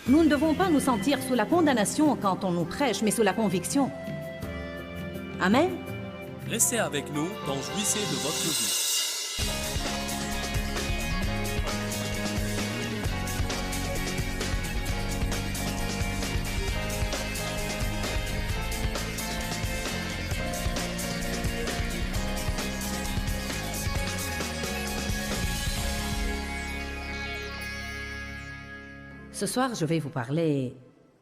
Nous ne devons pas nous sentir sous la condamnation quand on nous prêche, mais sous la conviction. Amen. Restez avec nous dans Jouissez de votre vie. Ce soir, je vais vous parler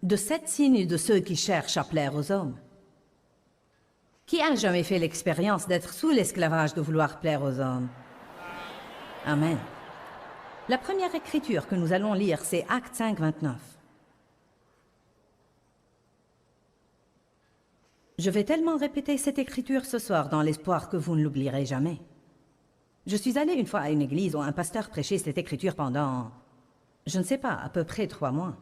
de 7 signes de ceux qui cherchent à plaire aux hommes. Qui a jamais fait l'expérience d'être sous l'esclavage de vouloir plaire aux hommes? Amen. La première écriture que nous allons lire, c'est Actes 5, 29. Je vais tellement répéter cette écriture ce soir dans l'espoir que vous ne l'oublierez jamais. Je suis allée une fois à une église où un pasteur prêchait cette écriture pendant, je ne sais pas, à peu près 3 mois.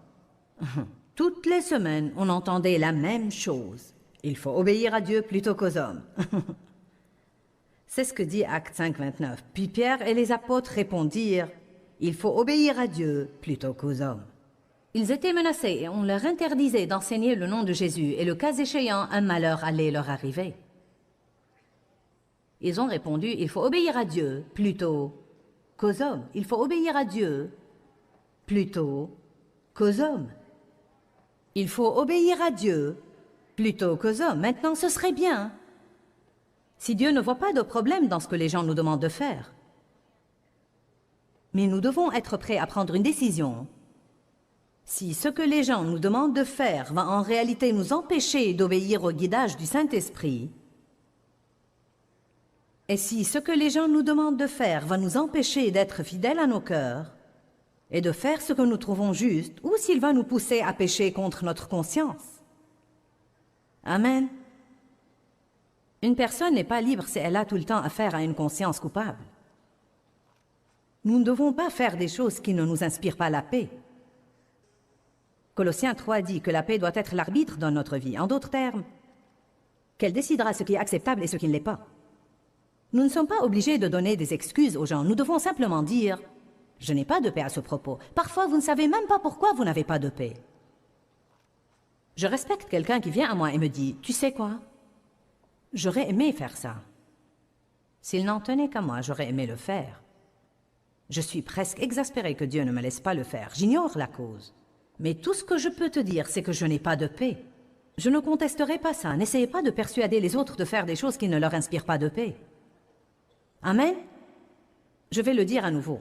Toutes les semaines, on entendait la même chose. Il faut obéir à Dieu plutôt qu'aux hommes. C'est ce que dit Actes 5, 29. Puis Pierre et les apôtres répondirent, « Il faut obéir à Dieu plutôt qu'aux hommes. » Ils étaient menacés et on leur interdisait d'enseigner le nom de Jésus, et le cas échéant, un malheur allait leur arriver. Ils ont répondu, « Il faut obéir à Dieu plutôt qu'aux hommes. Il faut obéir à Dieu plutôt qu'aux hommes. Il faut obéir à Dieu plutôt qu'aux hommes. » Maintenant, ce serait bien si Dieu ne voit pas de problème dans ce que les gens nous demandent de faire. Mais nous devons être prêts à prendre une décision. Si ce que les gens nous demandent de faire va en réalité nous empêcher d'obéir au guidage du Saint-Esprit, et si ce que les gens nous demandent de faire va nous empêcher d'être fidèles à nos cœurs et de faire ce que nous trouvons juste, ou s'il va nous pousser à pécher contre notre conscience. Amen. Une personne n'est pas libre si elle a tout le temps affaire à une conscience coupable. Nous ne devons pas faire des choses qui ne nous inspirent pas la paix. Colossiens 3 dit que la paix doit être l'arbitre dans notre vie. En d'autres termes, qu'elle décidera ce qui est acceptable et ce qui ne l'est pas. Nous ne sommes pas obligés de donner des excuses aux gens. Nous devons simplement dire « Je n'ai pas de paix à ce propos. » Parfois, vous ne savez même pas pourquoi vous n'avez pas de paix. Je respecte quelqu'un qui vient à moi et me dit « Tu sais quoi? J'aurais aimé faire ça. » S'il n'en tenait qu'à moi, j'aurais aimé le faire. Je suis presque exaspérée que Dieu ne me laisse pas le faire. J'ignore la cause. Mais tout ce que je peux te dire, c'est que je n'ai pas de paix. Je ne contesterai pas ça. N'essayez pas de persuader les autres de faire des choses qui ne leur inspirent pas de paix. Amen? Je vais le dire à nouveau.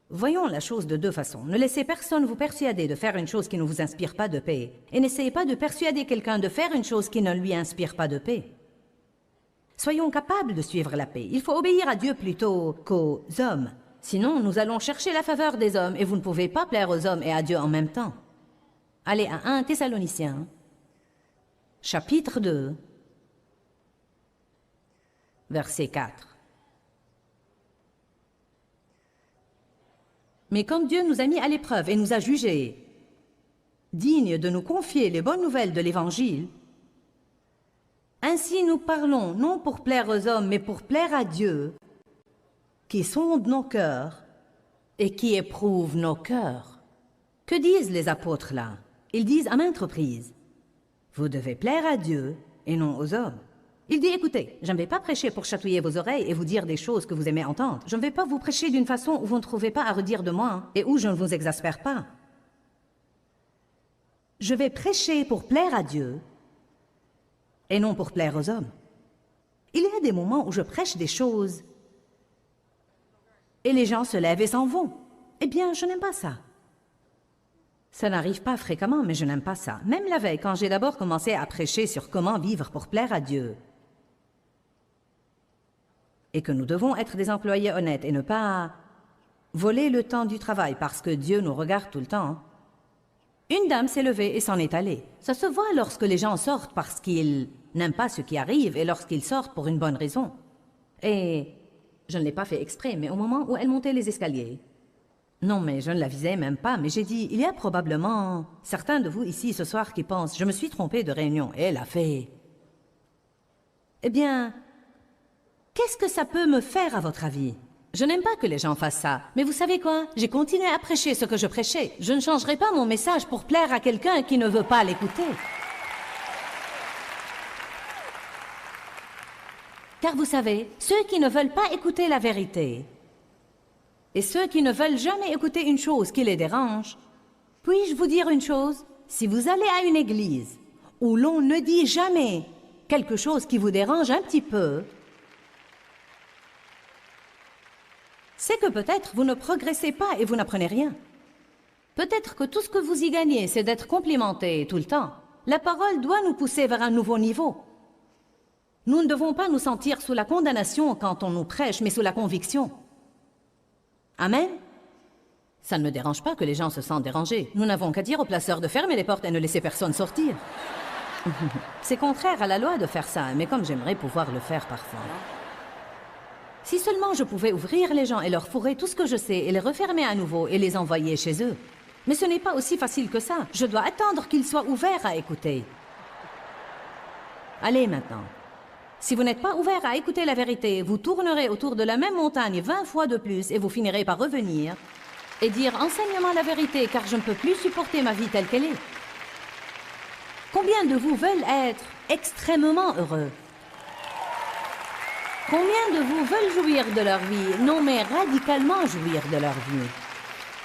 Voyons la chose de 2 façons. Ne laissez personne vous persuader de faire une chose qui ne vous inspire pas de paix. Et n'essayez pas de persuader quelqu'un de faire une chose qui ne lui inspire pas de paix. Soyons capables de suivre la paix. Il faut obéir à Dieu plutôt qu'aux hommes. Sinon, nous allons chercher la faveur des hommes et vous ne pouvez pas plaire aux hommes et à Dieu en même temps. Allez à 1 Thessaloniciens, chapitre 2, verset 4. Mais comme Dieu nous a mis à l'épreuve et nous a jugés dignes de nous confier les bonnes nouvelles de l'Évangile, ainsi nous parlons non pour plaire aux hommes, mais pour plaire à Dieu, qui sonde nos cœurs et qui éprouve nos cœurs. Que disent les apôtres là? Ils disent à maintes reprises, vous devez plaire à Dieu et non aux hommes. Il dit, écoutez, je ne vais pas prêcher pour chatouiller vos oreilles et vous dire des choses que vous aimez entendre. Je ne vais pas vous prêcher d'une façon où vous ne trouvez pas à redire de moi et où je ne vous exaspère pas. Je vais prêcher pour plaire à Dieu et non pour plaire aux hommes. Il y a des moments où je prêche des choses et les gens se lèvent et s'en vont. Eh bien, je n'aime pas ça. Ça n'arrive pas fréquemment, mais je n'aime pas ça. Même la veille, quand j'ai d'abord commencé à prêcher sur comment vivre pour plaire à Dieu, et que nous devons être des employés honnêtes et ne pas voler le temps du travail parce que Dieu nous regarde tout le temps, une dame s'est levée et s'en est allée. Ça se voit lorsque les gens sortent parce qu'ils n'aiment pas ce qui arrive et lorsqu'ils sortent pour une bonne raison. Et je ne l'ai pas fait exprès, mais au moment où elle montait les escaliers, non, mais je ne la visais même pas, mais j'ai dit, il y a probablement certains de vous ici ce soir qui pensent, je me suis trompée de réunion. Et elle a fait, eh bien, qu'est-ce que ça peut me faire à votre avis? Je n'aime pas que les gens fassent ça. Mais vous savez quoi? J'ai continué à prêcher ce que je prêchais. Je ne changerai pas mon message pour plaire à quelqu'un qui ne veut pas l'écouter. Car vous savez, ceux qui ne veulent pas écouter la vérité et ceux qui ne veulent jamais écouter une chose qui les dérange, puis-je vous dire une chose? Si vous allez à une église où l'on ne dit jamais quelque chose qui vous dérange un petit peu, c'est que peut-être vous ne progressez pas et vous n'apprenez rien. Peut-être que tout ce que vous y gagnez, c'est d'être complimenté tout le temps. La parole doit nous pousser vers un nouveau niveau. Nous ne devons pas nous sentir sous la condamnation quand on nous prêche, mais sous la conviction. Amen? Ça ne me dérange pas que les gens se sentent dérangés. Nous n'avons qu'à dire aux placeurs de fermer les portes et ne laisser personne sortir. C'est contraire à la loi de faire ça, mais comme j'aimerais pouvoir le faire parfois. Si seulement je pouvais ouvrir les gens et leur fourrer tout ce que je sais et les refermer à nouveau et les envoyer chez eux. Mais ce n'est pas aussi facile que ça. Je dois attendre qu'ils soient ouverts à écouter. Allez maintenant. Si vous n'êtes pas ouvert à écouter la vérité, vous tournerez autour de la même montagne 20 fois de plus et vous finirez par revenir et dire « Enseigne-moi la vérité car je ne peux plus supporter ma vie telle qu'elle est ». Combien de vous veulent être extrêmement heureux? Combien de vous veulent jouir de leur vie? Non, mais radicalement jouir de leur vie.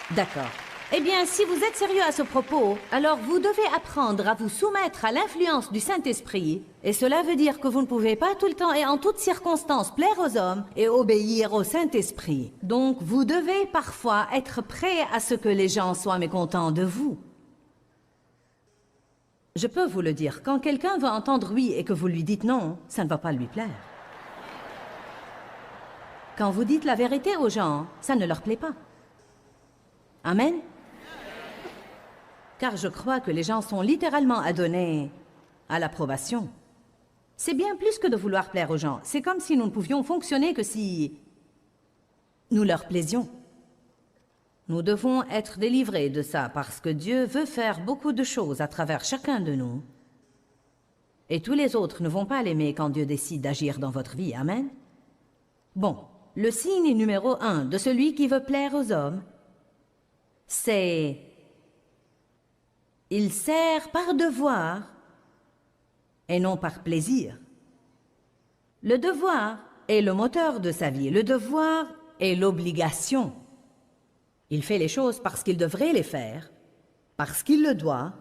D'accord. Eh bien, si vous êtes sérieux à ce propos, alors vous devez apprendre à vous soumettre à l'influence du Saint-Esprit. Et cela veut dire que vous ne pouvez pas tout le temps et en toutes circonstances plaire aux hommes et obéir au Saint-Esprit. Donc, vous devez parfois être prêt à ce que les gens soient mécontents de vous. Je peux vous le dire, quand quelqu'un veut entendre oui et que vous lui dites non, ça ne va pas lui plaire. Quand vous dites la vérité aux gens, ça ne leur plaît pas. Amen? Car je crois que les gens sont littéralement adonnés à l'approbation. C'est bien plus que de vouloir plaire aux gens. C'est comme si nous ne pouvions fonctionner que si nous leur plaisions. Nous devons être délivrés de ça parce que Dieu veut faire beaucoup de choses à travers chacun de nous. Et tous les autres ne vont pas l'aimer quand Dieu décide d'agir dans votre vie. Amen? Bon, le signe numéro 1 de celui qui veut plaire aux hommes, c'est il sert par devoir et non par plaisir. Le devoir est le moteur de sa vie. Le devoir est l'obligation. Il fait les choses parce qu'il devrait les faire, parce qu'il le doit,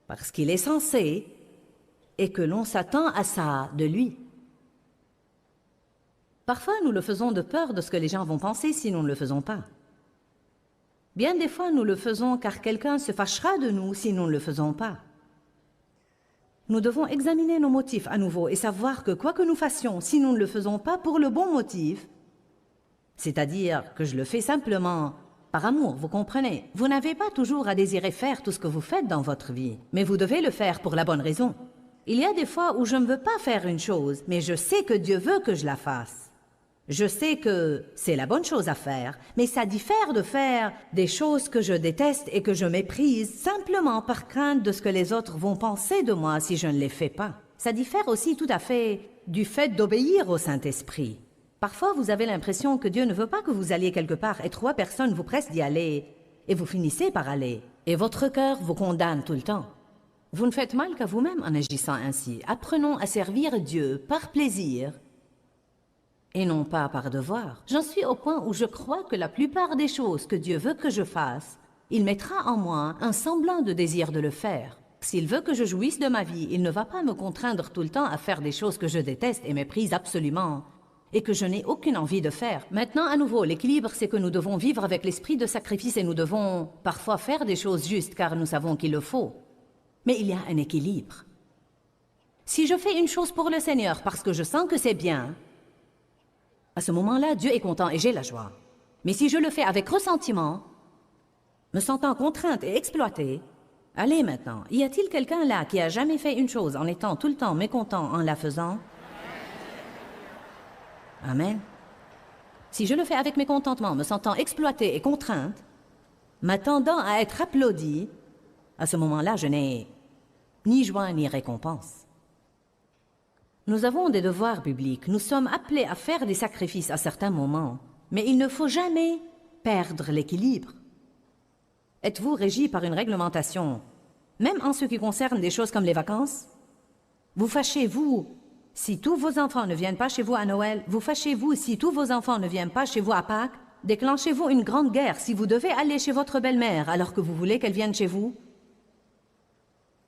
parce qu'il est censé et que l'on s'attend à ça de lui. Parfois, nous le faisons de peur de ce que les gens vont penser si nous ne le faisons pas. Bien des fois, nous le faisons car quelqu'un se fâchera de nous si nous ne le faisons pas. Nous devons examiner nos motifs à nouveau et savoir que quoi que nous fassions, si nous ne le faisons pas pour le bon motif, c'est-à-dire que je le fais simplement par amour, vous comprenez? Vous n'avez pas toujours à désirer faire tout ce que vous faites dans votre vie, mais vous devez le faire pour la bonne raison. Il y a des fois où je ne veux pas faire une chose, mais je sais que Dieu veut que je la fasse. Je sais que c'est la bonne chose à faire, mais ça diffère de faire des choses que je déteste et que je méprise simplement par crainte de ce que les autres vont penser de moi si je ne les fais pas. Ça diffère aussi tout à fait du fait d'obéir au Saint-Esprit. Parfois, vous avez l'impression que Dieu ne veut pas que vous alliez quelque part et 3 personnes vous pressent d'y aller et vous finissez par aller. Et votre cœur vous condamne tout le temps. Vous ne faites mal qu'à vous-même en agissant ainsi. Apprenons à servir Dieu par plaisir et non pas par devoir. J'en suis au point où je crois que la plupart des choses que Dieu veut que je fasse, il mettra en moi un semblant de désir de le faire. S'il veut que je jouisse de ma vie, il ne va pas me contraindre tout le temps à faire des choses que je déteste et méprise absolument et que je n'ai aucune envie de faire. Maintenant, à nouveau, l'équilibre, c'est que nous devons vivre avec l'esprit de sacrifice et nous devons parfois faire des choses justes car nous savons qu'il le faut. Mais il y a un équilibre. Si je fais une chose pour le Seigneur parce que je sens que c'est bien, à ce moment-là, Dieu est content et j'ai la joie. Mais si je le fais avec ressentiment, me sentant contrainte et exploitée, allez maintenant, y a-t-il quelqu'un là qui a jamais fait une chose en étant tout le temps mécontent en la faisant? Amen. Si je le fais avec mécontentement, me sentant exploitée et contrainte, m'attendant à être applaudie, à ce moment-là, je n'ai ni joie ni récompense. Nous avons des devoirs bibliques. Nous sommes appelés à faire des sacrifices à certains moments. Mais il ne faut jamais perdre l'équilibre. Êtes-vous régi par une réglementation, même en ce qui concerne des choses comme les vacances? Vous fâchez-vous si tous vos enfants ne viennent pas chez vous à Noël? Vous fâchez-vous si tous vos enfants ne viennent pas chez vous à Pâques? Déclenchez-vous une grande guerre si vous devez aller chez votre belle-mère alors que vous voulez qu'elle vienne chez vous?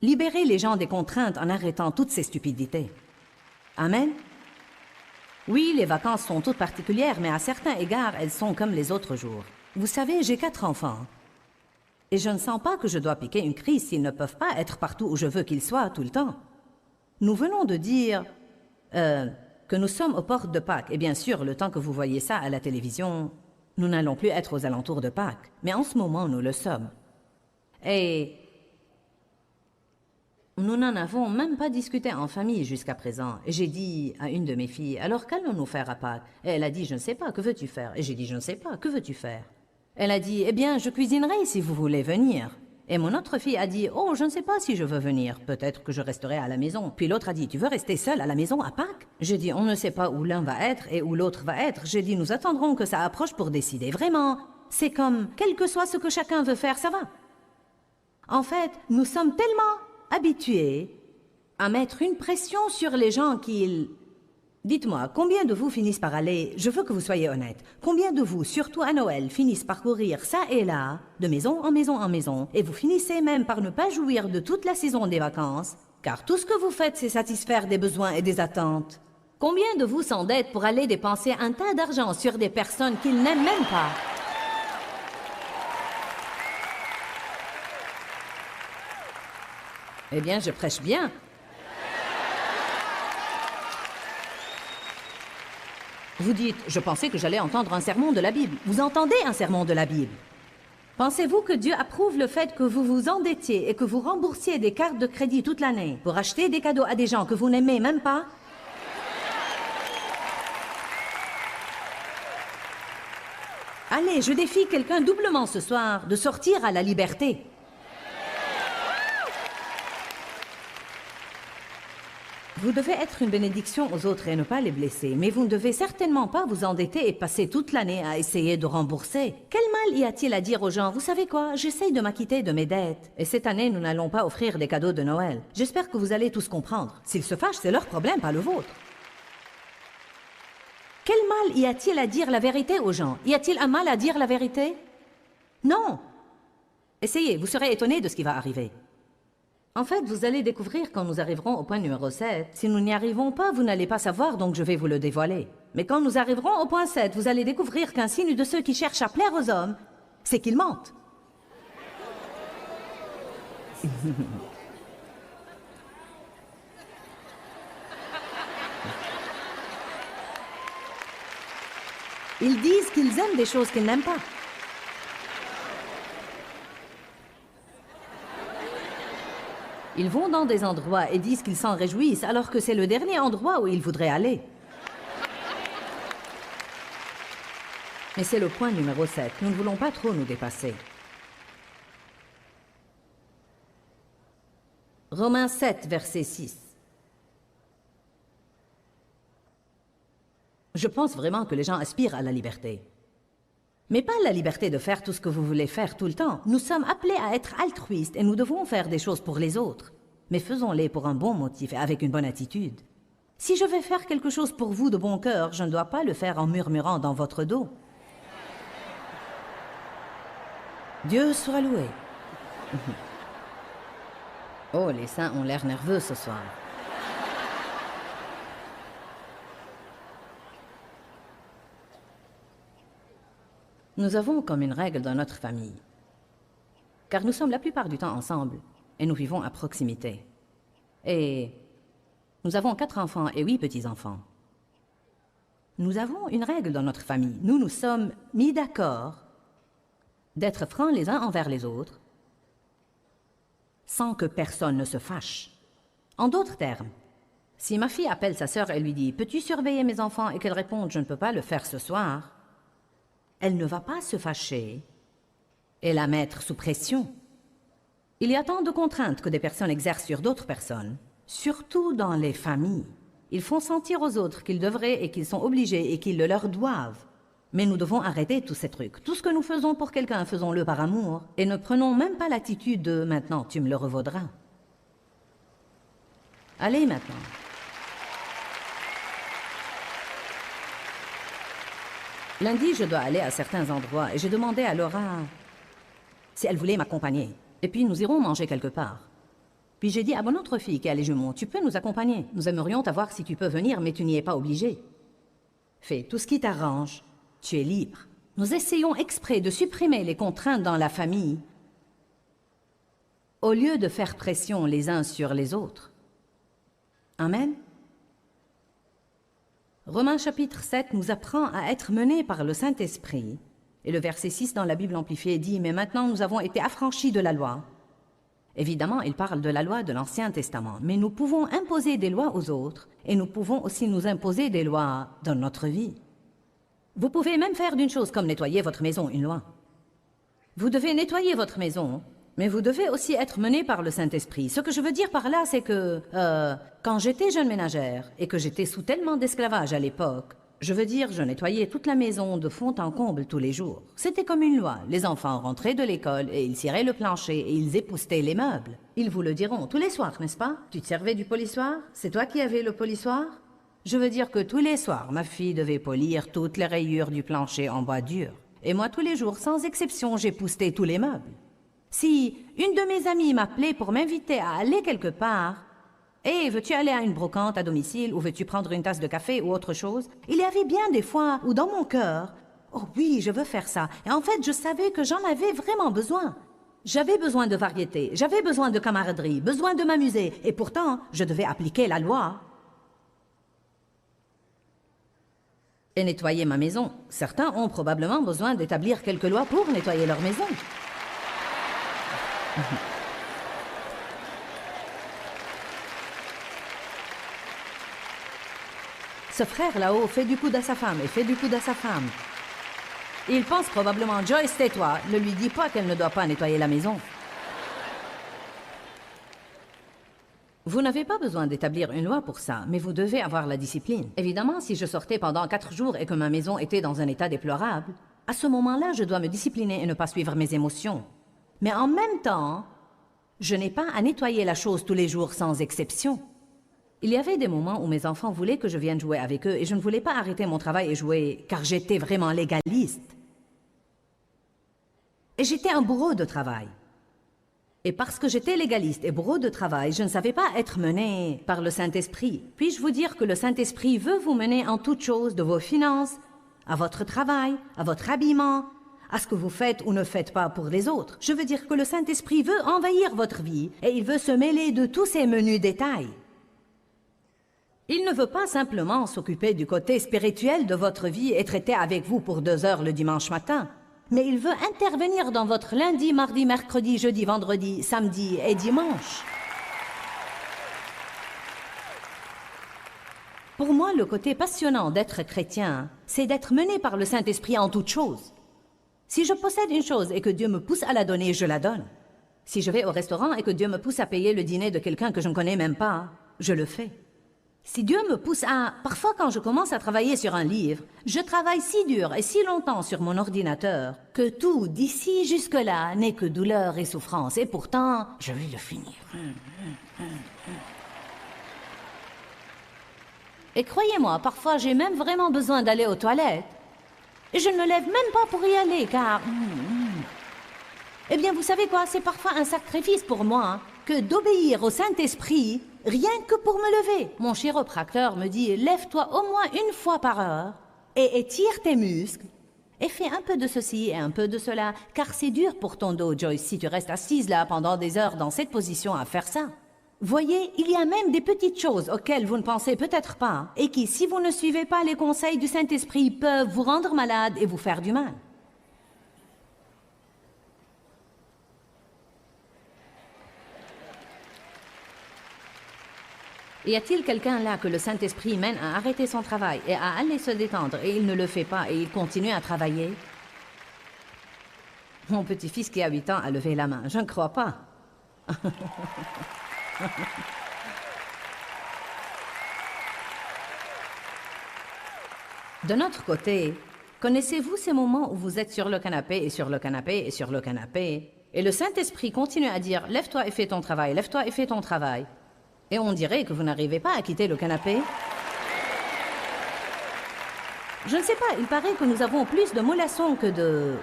Libérez les gens des contraintes en arrêtant toutes ces stupidités. Amen? Oui, les vacances sont toutes particulières, mais à certains égards, elles sont comme les autres jours. Vous savez, j'ai 4 enfants. Et je ne sens pas que je dois piquer une crise s'ils ne peuvent pas être partout où je veux qu'ils soient tout le temps. Nous venons de dire que nous sommes aux portes de Pâques. Et bien sûr, le temps que vous voyez ça à la télévision, nous n'allons plus être aux alentours de Pâques. Mais en ce moment, nous le sommes. Et nous n'en avons même pas discuté en famille jusqu'à présent. Et j'ai dit à une de mes filles, « Alors qu'allons-nous faire à Pâques ?» Et elle a dit, « Je ne sais pas, que veux-tu faire ?» Et j'ai dit, « Je ne sais pas, que veux-tu faire ?» Elle a dit, « Eh bien, je cuisinerai si vous voulez venir. » Et mon autre fille a dit, « Oh, je ne sais pas si je veux venir. Peut-être que je resterai à la maison. » Puis l'autre a dit, « Tu veux rester seule à la maison à Pâques ?» J'ai dit, « On ne sait pas où l'un va être et où l'autre va être. » J'ai dit, « Nous attendrons que ça approche pour décider. Vraiment, c'est comme, quel que soit ce que chacun veut faire, ça va. » En fait, nous sommes tellement habitués à mettre une pression sur les gens qu'ils... Dites-moi, combien de vous finissent par aller, je veux que vous soyez honnête, combien de vous, surtout à Noël, finissent par courir ça et là, de maison en maison en maison, et vous finissez même par ne pas jouir de toute la saison des vacances, car tout ce que vous faites, c'est satisfaire des besoins et des attentes. Combien de vous s'endettent pour aller dépenser un tas d'argent sur des personnes qu'ils n'aiment même pas? Eh bien, je prêche bien. Vous dites, je pensais que j'allais entendre un sermon de la Bible. Vous entendez un sermon de la Bible? Pensez-vous que Dieu approuve le fait que vous vous endettiez et que vous remboursiez des cartes de crédit toute l'année pour acheter des cadeaux à des gens que vous n'aimez même pas? Allez, je défie quelqu'un doublement ce soir de sortir à la liberté. Vous devez être une bénédiction aux autres et ne pas les blesser, mais vous ne devez certainement pas vous endetter et passer toute l'année à essayer de rembourser. Quel mal y a-t-il à dire aux gens, vous savez quoi, j'essaye de m'acquitter de mes dettes. Et cette année, nous n'allons pas offrir des cadeaux de Noël. J'espère que vous allez tous comprendre. S'ils se fâchent, c'est leur problème, pas le vôtre. Quel mal y a-t-il à dire la vérité aux gens? Y a-t-il un mal à dire la vérité? Non. Essayez, vous serez étonnés de ce qui va arriver. En fait, vous allez découvrir quand nous arriverons au point numéro 7. Si nous n'y arrivons pas, vous n'allez pas savoir, donc je vais vous le dévoiler. Mais quand nous arriverons au point 7, vous allez découvrir qu'un signe de ceux qui cherchent à plaire aux hommes, c'est qu'ils mentent. Ils disent qu'ils aiment des choses qu'ils n'aiment pas. Ils vont dans des endroits et disent qu'ils s'en réjouissent alors que c'est le dernier endroit où ils voudraient aller. Mais c'est le point numéro 7. Nous ne voulons pas trop nous dépasser. Romains 7, verset 6. Je pense vraiment que les gens aspirent à la liberté. Mais pas la liberté de faire tout ce que vous voulez faire tout le temps. Nous sommes appelés à être altruistes et nous devons faire des choses pour les autres. Mais faisons-les pour un bon motif et avec une bonne attitude. Si je vais faire quelque chose pour vous de bon cœur, je ne dois pas le faire en murmurant dans votre dos. Dieu soit loué. Oh, les saints ont l'air nerveux ce soir. Nous avons comme une règle dans notre famille, car nous sommes la plupart du temps ensemble et nous vivons à proximité. Et nous avons 4 enfants et 8 petits-enfants. Nous avons une règle dans notre famille. Nous nous sommes mis d'accord d'être francs les uns envers les autres sans que personne ne se fâche. En d'autres termes, si ma fille appelle sa sœur et lui dit « Peux-tu surveiller mes enfants ?» et qu'elle réponde « Je ne peux pas le faire ce soir », elle ne va pas se fâcher et la mettre sous pression. Il y a tant de contraintes que des personnes exercent sur d'autres personnes, surtout dans les familles. Ils font sentir aux autres qu'ils devraient et qu'ils sont obligés et qu'ils le leur doivent. Mais nous devons arrêter tous ces trucs. Tout ce que nous faisons pour quelqu'un, faisons-le par amour. Et ne prenons même pas l'attitude de « maintenant, tu me le revaudras ». Allez maintenant. Lundi, je dois aller à certains endroits et j'ai demandé à Laura si elle voulait m'accompagner. Et puis nous irons manger quelque part. Puis j'ai dit à mon autre fille qui a les jumeaux, tu peux nous accompagner. Nous aimerions t'avoir si tu peux venir, mais tu n'y es pas obligé. Fais tout ce qui t'arrange. Tu es libre. Nous essayons exprès de supprimer les contraintes dans la famille au lieu de faire pression les uns sur les autres. Amen. Romains chapitre 7 nous apprend à être menés par le Saint-Esprit. Et le verset 6 dans la Bible amplifiée dit « Mais maintenant nous avons été affranchis de la loi ». Évidemment, il parle de la loi de l'Ancien Testament, mais nous pouvons imposer des lois aux autres et nous pouvons aussi nous imposer des lois dans notre vie. Vous pouvez même faire d'une chose comme nettoyer votre maison une loi. Vous devez nettoyer votre maison, mais vous devez aussi être mené par le Saint-Esprit. Ce que je veux dire par là, c'est que quand j'étais jeune ménagère et que j'étais sous tellement d'esclavage à l'époque, je veux dire, je nettoyais toute la maison de fond en comble tous les jours. C'était comme une loi. Les enfants rentraient de l'école et ils ciraient le plancher et ils époussetaient les meubles. Ils vous le diront tous les soirs, n'est-ce pas? Tu te servais du polissoir? C'est toi qui avais le polissoir? Je veux dire que tous les soirs, ma fille devait polir toutes les rayures du plancher en bois dur. Et moi, tous les jours, sans exception, j'époussetais tous les meubles. Si une de mes amies m'appelait pour m'inviter à aller quelque part, « Hey, veux-tu aller à une brocante à domicile ou veux-tu prendre une tasse de café ou autre chose ?» Il y avait bien des fois où dans mon cœur, « Oh oui, je veux faire ça. » Et en fait, je savais que j'en avais vraiment besoin. J'avais besoin de variété, j'avais besoin de camaraderie, besoin de m'amuser. Et pourtant, je devais appliquer la loi. Et nettoyer ma maison. Certains ont probablement besoin d'établir quelques lois pour nettoyer leur maison. Ce frère là-haut fait du coude à sa femme et fait du coude à sa femme. Il pense probablement, Joyce, tais-toi, ne lui dis pas qu'elle ne doit pas nettoyer la maison. Vous n'avez pas besoin d'établir une loi pour ça, mais vous devez avoir la discipline. Évidemment, si je sortais pendant 4 jours et que ma maison était dans un état déplorable, à ce moment-là, je dois me discipliner et ne pas suivre mes émotions. Mais en même temps, je n'ai pas à nettoyer la chose tous les jours sans exception. Il y avait des moments où mes enfants voulaient que je vienne jouer avec eux et je ne voulais pas arrêter mon travail et jouer car j'étais vraiment légaliste. Et j'étais un bourreau de travail. Et parce que j'étais légaliste et bourreau de travail, je ne savais pas être menée par le Saint-Esprit. Puis-je vous dire que le Saint-Esprit veut vous mener en toutes choses, de vos finances, à votre travail, à votre habillement, à ce que vous faites ou ne faites pas pour les autres. Je veux dire que le Saint-Esprit veut envahir votre vie et il veut se mêler de tous ces menus détails. Il ne veut pas simplement s'occuper du côté spirituel de votre vie et traiter avec vous pour 2 heures le dimanche matin, mais il veut intervenir dans votre lundi, mardi, mercredi, jeudi, vendredi, samedi et dimanche. Pour moi, le côté passionnant d'être chrétien, c'est d'être mené par le Saint-Esprit en toutes choses. Si je possède une chose et que Dieu me pousse à la donner, je la donne. Si je vais au restaurant et que Dieu me pousse à payer le dîner de quelqu'un que je ne connais même pas, je le fais. Si Dieu me pousse à... Parfois, quand je commence à travailler sur un livre, je travaille si dur et si longtemps sur mon ordinateur que tout, d'ici jusque-là, n'est que douleur et souffrance. Et pourtant, je vais le finir. Et croyez-moi, parfois, j'ai même vraiment besoin d'aller aux toilettes. Et je ne me lève même pas pour y aller, car... Eh bien, vous savez quoi? C'est parfois un sacrifice pour moi que d'obéir au Saint-Esprit... Rien que pour me lever. Mon chiropracteur me dit, lève-toi au moins 1 fois par heure et étire tes muscles et fais un peu de ceci et un peu de cela, car c'est dur pour ton dos, Joyce, si tu restes assise là pendant des heures dans cette position à faire ça. Voyez, il y a même des petites choses auxquelles vous ne pensez peut-être pas et qui, si vous ne suivez pas les conseils du Saint-Esprit, peuvent vous rendre malade et vous faire du mal. Y a-t-il quelqu'un là que le Saint-Esprit mène à arrêter son travail et à aller se détendre et il ne le fait pas et il continue à travailler? Mon petit-fils qui a 8 ans a levé la main. Je ne crois pas. De notre côté, Connaissez-vous ces moments où vous êtes sur le canapé et sur le canapé et sur le canapé, et le Saint-Esprit continue à dire « Lève-toi et fais ton travail, lève-toi et fais ton travail ». Et on dirait que vous n'arrivez pas à quitter le canapé. Je ne sais pas, il paraît que nous avons plus de mollassons que de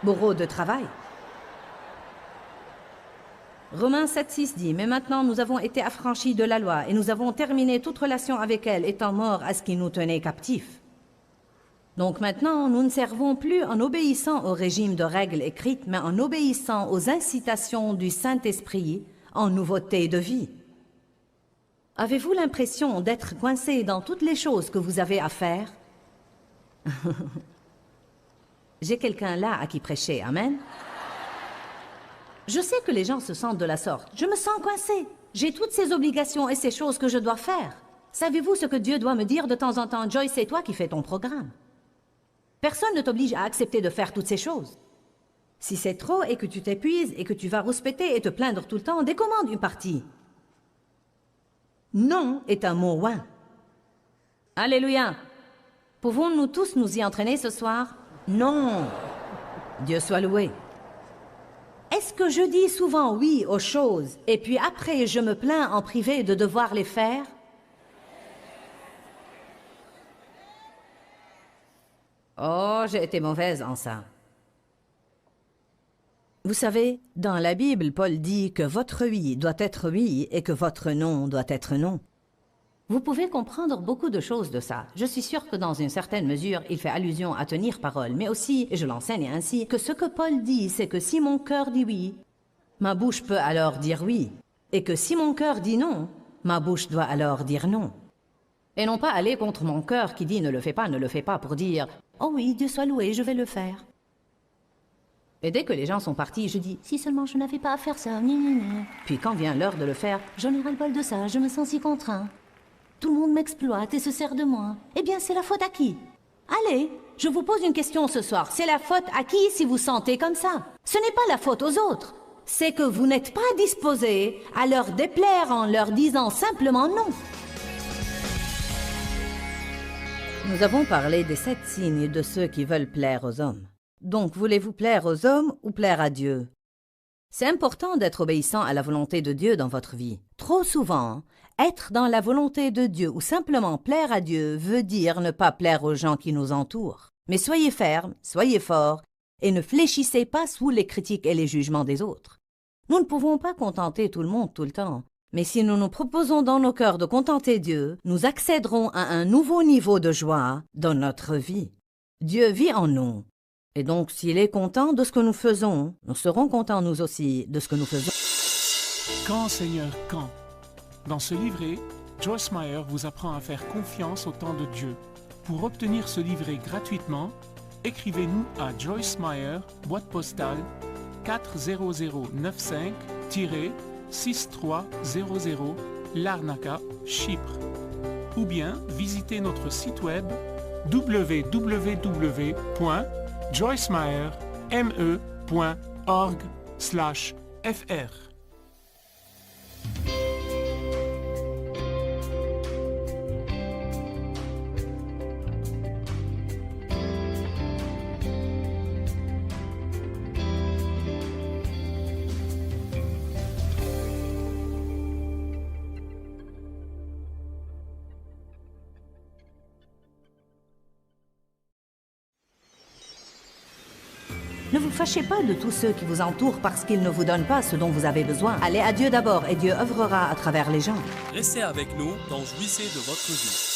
bourreaux de travail. Romains 7,6 dit « Mais maintenant nous avons été affranchis de la loi et nous avons terminé toute relation avec elle, étant morts à ce qui nous tenait captifs. » Donc maintenant, nous ne servons plus en obéissant au régime de règles écrites, mais en obéissant aux incitations du Saint-Esprit en nouveauté de vie. Avez-vous l'impression d'être coincé dans toutes les choses que vous avez à faire? J'ai quelqu'un là à qui prêcher, amen? Je sais que les gens se sentent de la sorte. Je me sens coincé. J'ai toutes ces obligations et ces choses que je dois faire. Savez-vous ce que Dieu doit me dire de temps en temps? Joyce, c'est toi qui fais ton programme. Personne ne t'oblige à accepter de faire toutes ces choses. Si c'est trop et que tu t'épuises et que tu vas rouspéter et te plaindre tout le temps, décommande une partie. Non est un mot ouin. Alléluia. Pouvons-nous tous nous y entraîner ce soir? Non. Dieu soit loué. Est-ce que je dis souvent oui aux choses et puis après je me plains en privé de devoir les faire? Oh, j'ai été mauvaise en ça. Vous savez, dans la Bible, Paul dit que votre oui doit être oui et que votre non doit être non. Vous pouvez comprendre beaucoup de choses de ça. Je suis sûre que dans une certaine mesure, il fait allusion à tenir parole, mais aussi, et je l'enseigne ainsi, que ce que Paul dit, c'est que si mon cœur dit oui, ma bouche peut alors dire oui, et que si mon cœur dit non, ma bouche doit alors dire non. Et non pas aller contre mon cœur qui dit ne le fais pas pour dire « Oh oui, Dieu soit loué, je vais le faire ». Et dès que les gens sont partis, je dis « Si seulement je n'avais pas à faire ça, ni, ni, ni. » Puis quand vient l'heure de le faire, j'en ai ras-le-bol de ça, je me sens si contraint. Tout le monde m'exploite et se sert de moi. Eh bien, c'est la faute à qui? Allez, je vous pose une question ce soir. C'est la faute à qui si vous sentez comme ça? Ce n'est pas la faute aux autres. C'est que vous n'êtes pas disposé à leur déplaire en leur disant simplement non. Nous avons parlé des 7 signes de ceux qui veulent plaire aux hommes. Donc, voulez-vous plaire aux hommes ou plaire à Dieu? C'est important d'être obéissant à la volonté de Dieu dans votre vie. Trop souvent, être dans la volonté de Dieu ou simplement plaire à Dieu veut dire ne pas plaire aux gens qui nous entourent. Mais soyez fermes, soyez forts et ne fléchissez pas sous les critiques et les jugements des autres. Nous ne pouvons pas contenter tout le monde tout le temps. Mais si nous nous proposons dans nos cœurs de contenter Dieu, nous accéderons à un nouveau niveau de joie dans notre vie. Dieu vit en nous. Et donc, s'il est content de ce que nous faisons, nous serons contents nous aussi de ce que nous faisons. Quand, Seigneur, quand? Dans ce livret, Joyce Meyer vous apprend à faire confiance au temps de Dieu. Pour obtenir ce livret gratuitement, écrivez-nous à Joyce Meyer, boîte postale 40095-6300 Larnaca, Chypre. Ou bien visitez notre site web www.joycemeyer.org/fr. Ne vous fâchez pas de tous ceux qui vous entourent parce qu'ils ne vous donnent pas ce dont vous avez besoin. Allez à Dieu d'abord et Dieu œuvrera à travers les gens. Restez avec nous dans Jouissez de votre vie.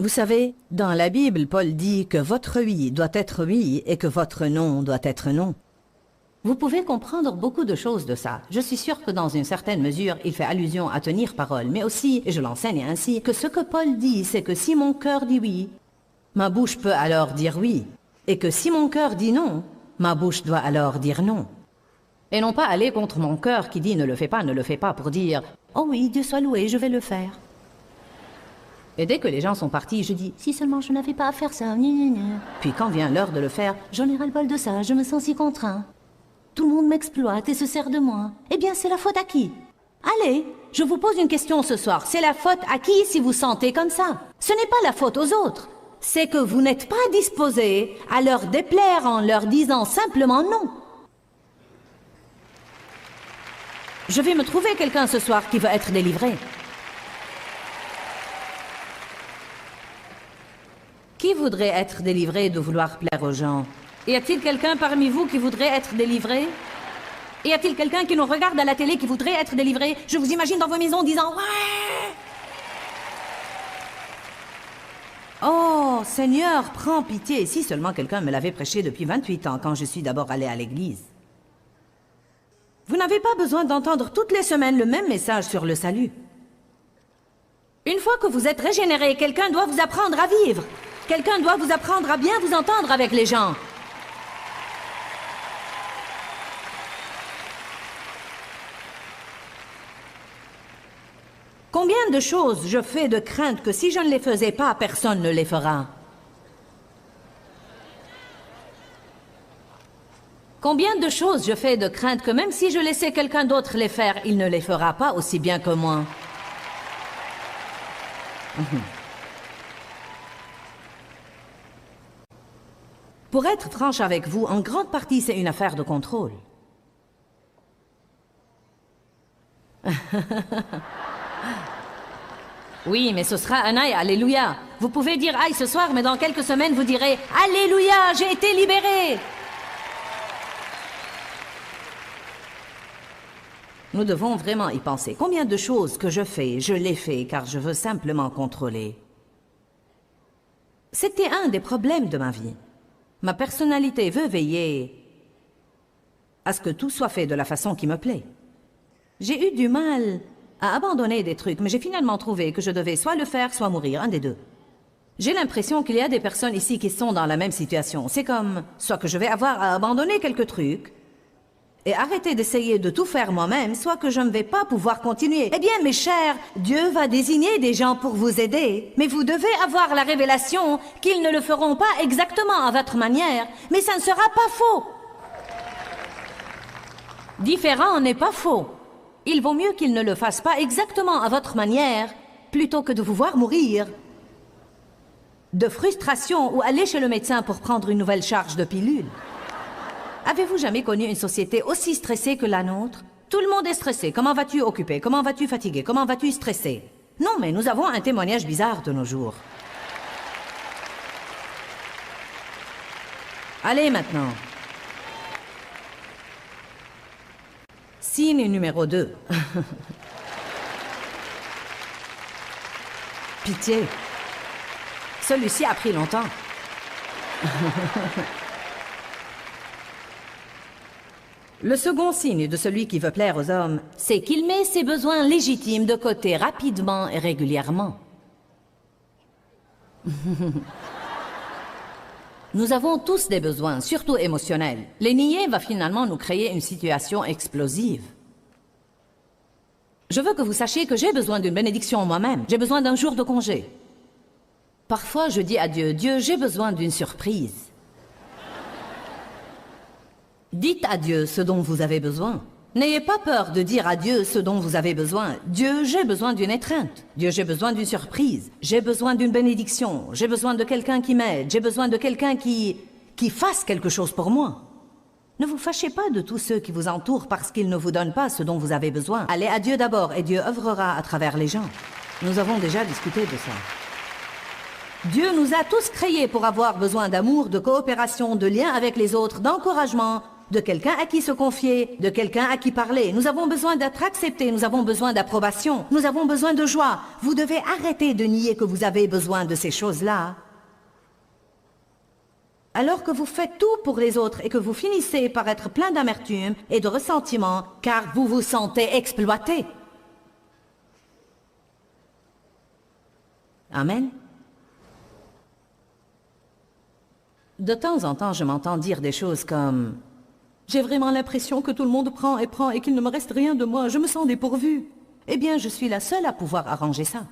Vous savez, dans la Bible, Paul dit que votre oui doit être oui et que votre non doit être non. Vous pouvez comprendre beaucoup de choses de ça. Je suis sûre que dans une certaine mesure, il fait allusion à tenir parole, mais aussi, et je l'enseigne ainsi, que ce que Paul dit, c'est que si mon cœur dit oui, ma bouche peut alors dire oui, et que si mon cœur dit non, ma bouche doit alors dire non. Et non pas aller contre mon cœur qui dit ne le fais pas pour dire « Oh oui, Dieu soit loué, je vais le faire ». Et dès que les gens sont partis, je dis « Si seulement je n'avais pas à faire ça, gna gna gna. » Puis quand vient l'heure de le faire, j'en ai ras-le-bol de ça, je me sens si contraint. Tout le monde m'exploite et se sert de moi. Eh bien, c'est la faute à qui? Allez, je vous pose une question ce soir. C'est la faute à qui si vous sentez comme ça? Ce n'est pas la faute aux autres. C'est que vous n'êtes pas disposé à leur déplaire en leur disant simplement non. Je vais me trouver quelqu'un ce soir qui veut être délivré. Qui voudrait être délivré de vouloir plaire aux gens? Y a-t-il quelqu'un parmi vous qui voudrait être délivré? Y a-t-il quelqu'un qui nous regarde à la télé qui voudrait être délivré? Je vous imagine dans vos maisons disant « Ouais !» Oh, Seigneur, prends pitié. Si seulement quelqu'un me l'avait prêché depuis 28 ans quand je suis d'abord allé à l'église. Vous n'avez pas besoin d'entendre toutes les semaines le même message sur le salut. Une fois que vous êtes régénéré, quelqu'un doit vous apprendre à vivre. Quelqu'un doit vous apprendre à bien vous entendre avec les gens. Combien de choses je fais de crainte que si je ne les faisais pas, personne ne les fera? Combien de choses je fais de crainte que même si je laissais quelqu'un d'autre les faire, il ne les fera pas aussi bien que moi? Pour être franche avec vous, en grande partie, c'est une affaire de contrôle. Oui, mais ce sera un aïe, alléluia. Vous pouvez dire aïe ce soir, mais dans quelques semaines, vous direz alléluia, j'ai été libéré. Nous devons vraiment y penser. Combien de choses que je fais, je les fais car je veux simplement contrôler. C'était un des problèmes de ma vie. Ma personnalité veut veiller à ce que tout soit fait de la façon qui me plaît. J'ai eu du mal à abandonner des trucs, mais j'ai finalement trouvé que je devais soit le faire, soit mourir, un des deux. J'ai l'impression qu'il y a des personnes ici qui sont dans la même situation. C'est comme, soit que je vais avoir à abandonner quelques trucs et arrêter d'essayer de tout faire moi-même, soit que je ne vais pas pouvoir continuer. Eh bien, mes chers, Dieu va désigner des gens pour vous aider, mais vous devez avoir la révélation qu'ils ne le feront pas exactement à votre manière, mais ça ne sera pas faux. Différent n'est pas faux. Il vaut mieux qu'ils ne le fassent pas exactement à votre manière, plutôt que de vous voir mourir de frustration ou aller chez le médecin pour prendre une nouvelle charge de pilule. Avez-vous jamais connu une société aussi stressée que la nôtre? Tout le monde est stressé. Comment vas-tu occupé? Comment vas-tu fatigué? Comment vas-tu stressé? Non, mais nous avons un témoignage bizarre de nos jours. Allez maintenant. Signe numéro 2. Pitié. Celui-ci a pris longtemps. Le second signe de celui qui veut plaire aux hommes, c'est qu'il met ses besoins légitimes de côté rapidement et régulièrement. Nous avons tous des besoins, surtout émotionnels. Les nier va finalement nous créer une situation explosive. Je veux que vous sachiez que j'ai besoin d'une bénédiction moi-même. J'ai besoin d'un jour de congé. Parfois, je dis à Dieu, Dieu, j'ai besoin d'une surprise. Dites à Dieu ce dont vous avez besoin. N'ayez pas peur de dire à Dieu ce dont vous avez besoin. Dieu, j'ai besoin d'une étreinte. Dieu, j'ai besoin d'une surprise. J'ai besoin d'une bénédiction. J'ai besoin de quelqu'un qui m'aide. J'ai besoin de quelqu'un qui fasse quelque chose pour moi. Ne vous fâchez pas de tous ceux qui vous entourent parce qu'ils ne vous donnent pas ce dont vous avez besoin. Allez à Dieu d'abord et Dieu œuvrera à travers les gens. Nous avons déjà discuté de ça. Dieu nous a tous créés pour avoir besoin d'amour, de coopération, de lien avec les autres, d'encouragement, de quelqu'un à qui se confier, de quelqu'un à qui parler. Nous avons besoin d'être acceptés, nous avons besoin d'approbation, nous avons besoin de joie. Vous devez arrêter de nier que vous avez besoin de ces choses-là. Alors que vous faites tout pour les autres et que vous finissez par être plein d'amertume et de ressentiment, car vous vous sentez exploité. Amen. De temps en temps, je m'entends dire des choses comme J'ai vraiment l'impression que tout le monde prend et qu'il ne me reste rien de moi. Je me sens dépourvue. Eh bien, je suis la seule à pouvoir arranger ça.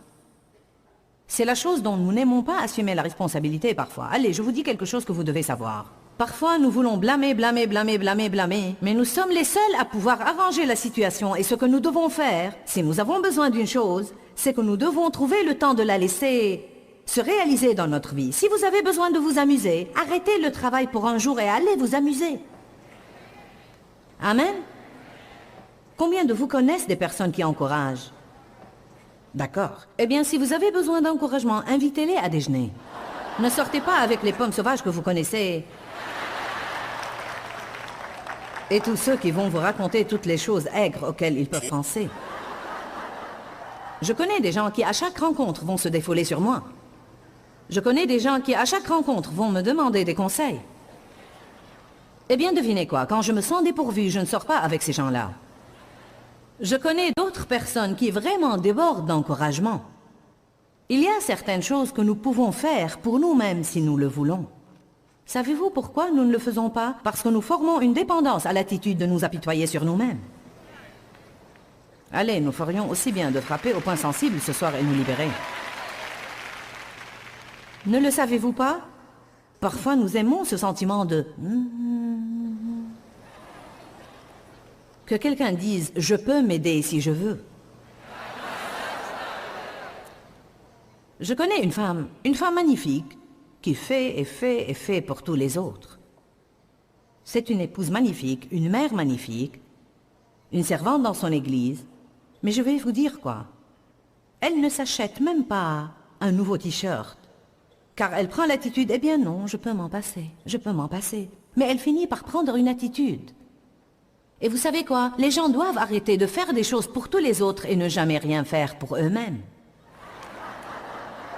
C'est la chose dont nous n'aimons pas assumer la responsabilité parfois. Allez, je vous dis quelque chose que vous devez savoir. Parfois, nous voulons blâmer, mais nous sommes les seuls à pouvoir arranger la situation et ce que nous devons faire, si nous avons besoin d'une chose, c'est que nous devons trouver le temps de la laisser se réaliser dans notre vie. Si vous avez besoin de vous amuser, arrêtez le travail pour un jour et allez vous amuser. Amen. Combien de vous connaissent des personnes qui encouragent? D'accord. Eh bien, si vous avez besoin d'encouragement, invitez-les à déjeuner. Ne sortez pas avec les pommes sauvages que vous connaissez. Et tous ceux qui vont vous raconter toutes les choses aigres auxquelles ils peuvent penser. Je connais des gens qui, à chaque rencontre, vont se défouler sur moi. Je connais des gens qui, à chaque rencontre, vont me demander des conseils. Eh bien, devinez quoi, quand je me sens dépourvue, je ne sors pas avec ces gens-là. Je connais d'autres personnes qui vraiment débordent d'encouragement. Il y a certaines choses que nous pouvons faire pour nous-mêmes si nous le voulons. Savez-vous pourquoi nous ne le faisons pas? Parce que nous formons une dépendance à l'attitude de nous apitoyer sur nous-mêmes. Allez, nous ferions aussi bien de frapper au point sensible ce soir et nous libérer. Ne le savez-vous pas? Parfois nous aimons ce sentiment de... Que quelqu'un dise « je peux m'aider si je veux ». Je connais une femme magnifique, qui fait et fait et fait pour tous les autres. C'est une épouse magnifique, une mère magnifique, une servante dans son église, mais je vais vous dire quoi. Elle ne s'achète même pas un nouveau t-shirt, car elle prend l'attitude « eh bien non, je peux m'en passer, je peux m'en passer ». Mais elle finit par prendre une attitude. Et vous savez quoi? Les gens doivent arrêter de faire des choses pour tous les autres et ne jamais rien faire pour eux-mêmes.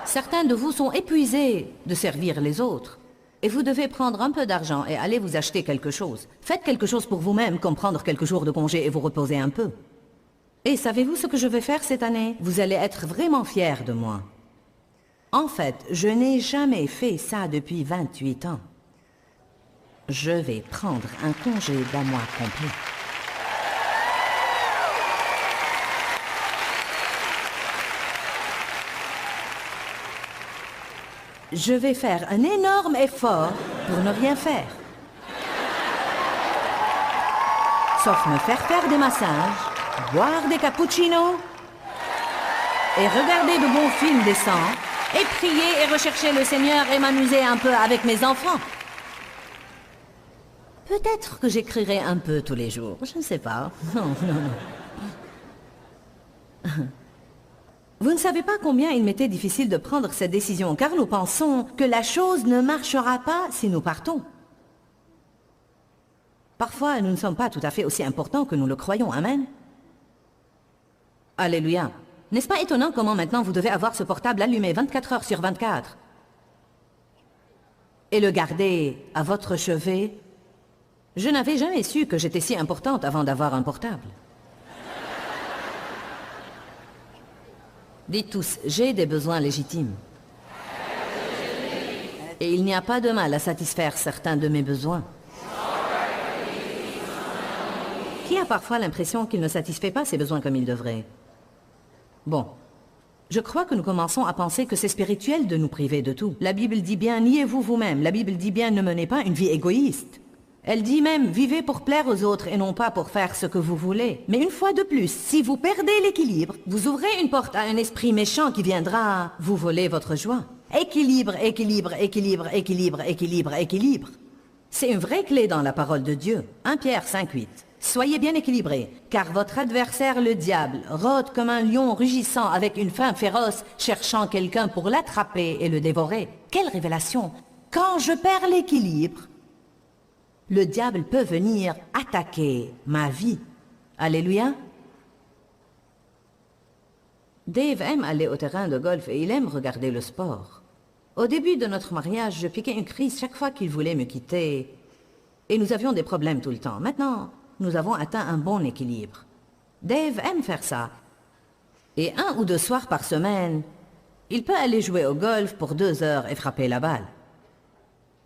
Certains de vous sont épuisés de servir les autres. Et vous devez prendre un peu d'argent et aller vous acheter quelque chose. Faites quelque chose pour vous-même, comme prendre quelques jours de congé et vous reposer un peu. Et savez-vous ce que je vais faire cette année? Vous allez être vraiment fiers de moi. En fait, je n'ai jamais fait ça depuis 28 ans. Je vais prendre un congé d'un mois complet. Je vais faire un énorme effort pour ne rien faire. Sauf me faire des massages, boire des cappuccinos et regarder de bons films décents et prier et rechercher le Seigneur et m'amuser un peu avec mes enfants. Peut-être que j'écrirai un peu tous les jours, je ne sais pas. Non. Vous ne savez pas combien il m'était difficile de prendre cette décision, car nous pensons que la chose ne marchera pas si nous partons. Parfois, nous ne sommes pas tout à fait aussi importants que nous le croyons, amen. Alléluia. N'est-ce pas étonnant comment maintenant vous devez avoir ce portable allumé 24 heures sur 24 et le garder à votre chevet? Je n'avais jamais su que j'étais si importante avant d'avoir un portable. Dites tous, j'ai des besoins légitimes. Et il n'y a pas de mal à satisfaire certains de mes besoins. Qui a parfois l'impression qu'il ne satisfait pas ses besoins comme il devrait? Bon, je crois que nous commençons à penser que c'est spirituel de nous priver de tout. La Bible dit bien, niez-vous vous-même. La Bible dit bien, ne menez pas une vie égoïste. Elle dit même, vivez pour plaire aux autres et non pas pour faire ce que vous voulez. Mais une fois de plus, si vous perdez l'équilibre, vous ouvrez une porte à un esprit méchant qui viendra vous voler votre joie. Équilibre, équilibre, équilibre, équilibre, équilibre, équilibre. C'est une vraie clé dans la parole de Dieu. 1 Pierre 5,8. Soyez bien équilibrés, car votre adversaire le diable rôde comme un lion rugissant avec une faim féroce, cherchant quelqu'un pour l'attraper et le dévorer. Quelle révélation! Quand je perds l'équilibre, le diable peut venir attaquer ma vie. Alléluia. Dave aime aller au terrain de golf et il aime regarder le sport. Au début de notre mariage, je piquais une crise chaque fois qu'il voulait me quitter. Et nous avions des problèmes tout le temps. Maintenant, nous avons atteint un bon équilibre. Dave aime faire ça. Et 1 ou 2 soirs par semaine, il peut aller jouer au golf pour 2 heures et frapper la balle.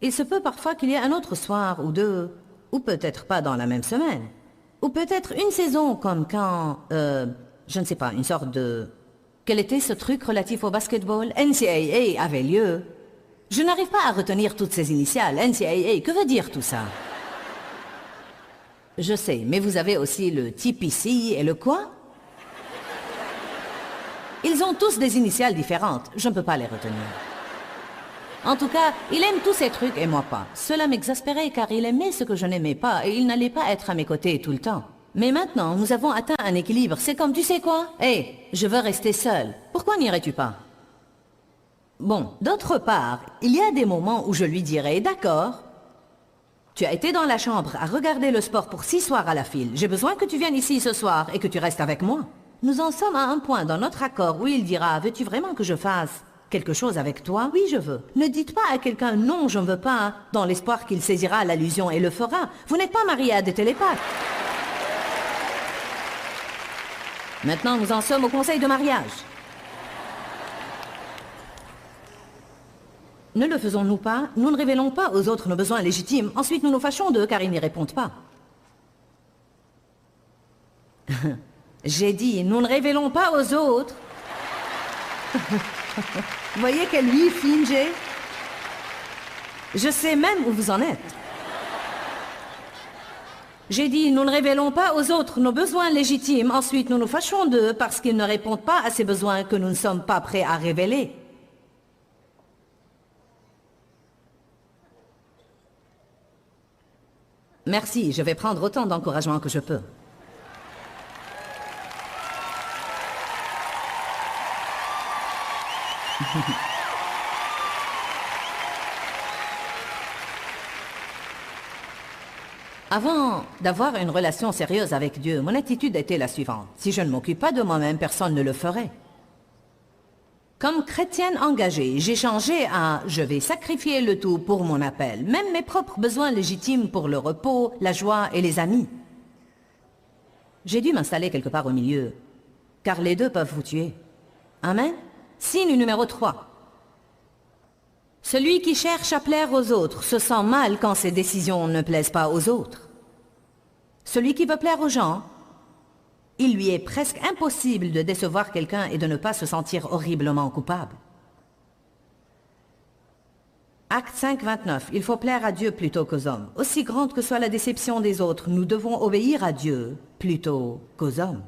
Il se peut parfois qu'il y ait un autre soir ou 2 Ou peut-être pas dans la même semaine. Ou peut-être une saison comme quand... je ne sais pas, une sorte de... Quel était ce truc relatif au basketball? NCAA avait lieu. Je n'arrive pas à retenir toutes ces initiales. NCAA, que veut dire tout ça? Je sais, mais vous avez aussi le TPC et le quoi? Ils ont tous des initiales différentes. Je ne peux pas les retenir. En tout cas, il aime tous ces trucs et moi pas. Cela m'exaspérait car il aimait ce que je n'aimais pas et il n'allait pas être à mes côtés tout le temps. Mais maintenant, nous avons atteint un équilibre. C'est comme, tu sais quoi? Hé, je veux rester seule. Pourquoi n'irais-tu pas? Bon, d'autre part, il y a des moments où je lui dirais, d'accord, tu as été dans la chambre à regarder le sport pour 6 soirs à la file. J'ai besoin que tu viennes ici ce soir et que tu restes avec moi. Nous en sommes à un point dans notre accord où il dira, veux-tu vraiment que je fasse quelque chose avec toi? Oui, je veux. Ne dites pas à quelqu'un, non, je ne veux pas, dans l'espoir qu'il saisira l'allusion et le fera. Vous n'êtes pas marié à des télépathes. Maintenant, nous en sommes au conseil de mariage. Ne le faisons-nous pas? Nous ne révélons pas aux autres nos besoins légitimes. Ensuite, nous nous fâchons d'eux car ils n'y répondent pas. J'ai dit, nous ne révélons pas aux autres. Vous voyez quelle vie fine j'ai? Je sais même où vous en êtes. J'ai dit, nous ne révélons pas aux autres nos besoins légitimes. Ensuite, nous nous fâchons d'eux parce qu'ils ne répondent pas à ces besoins que nous ne sommes pas prêts à révéler. Merci, je vais prendre autant d'encouragement que je peux. Avant d'avoir une relation sérieuse avec Dieu, mon attitude était la suivante. Si je ne m'occupe pas de moi-même, personne ne le ferait. Comme chrétienne engagée, j'ai changé à « je vais sacrifier le tout pour mon appel », même mes propres besoins légitimes pour le repos, la joie et les amis. J'ai dû m'installer quelque part au milieu, car les deux peuvent vous tuer. Amen. Signe numéro 3. Celui qui cherche à plaire aux autres se sent mal quand ses décisions ne plaisent pas aux autres. Celui qui veut plaire aux gens, il lui est presque impossible de décevoir quelqu'un et de ne pas se sentir horriblement coupable. Acte 5, 29. Il faut plaire à Dieu plutôt qu'aux hommes. Aussi grande que soit la déception des autres, nous devons obéir à Dieu plutôt qu'aux hommes.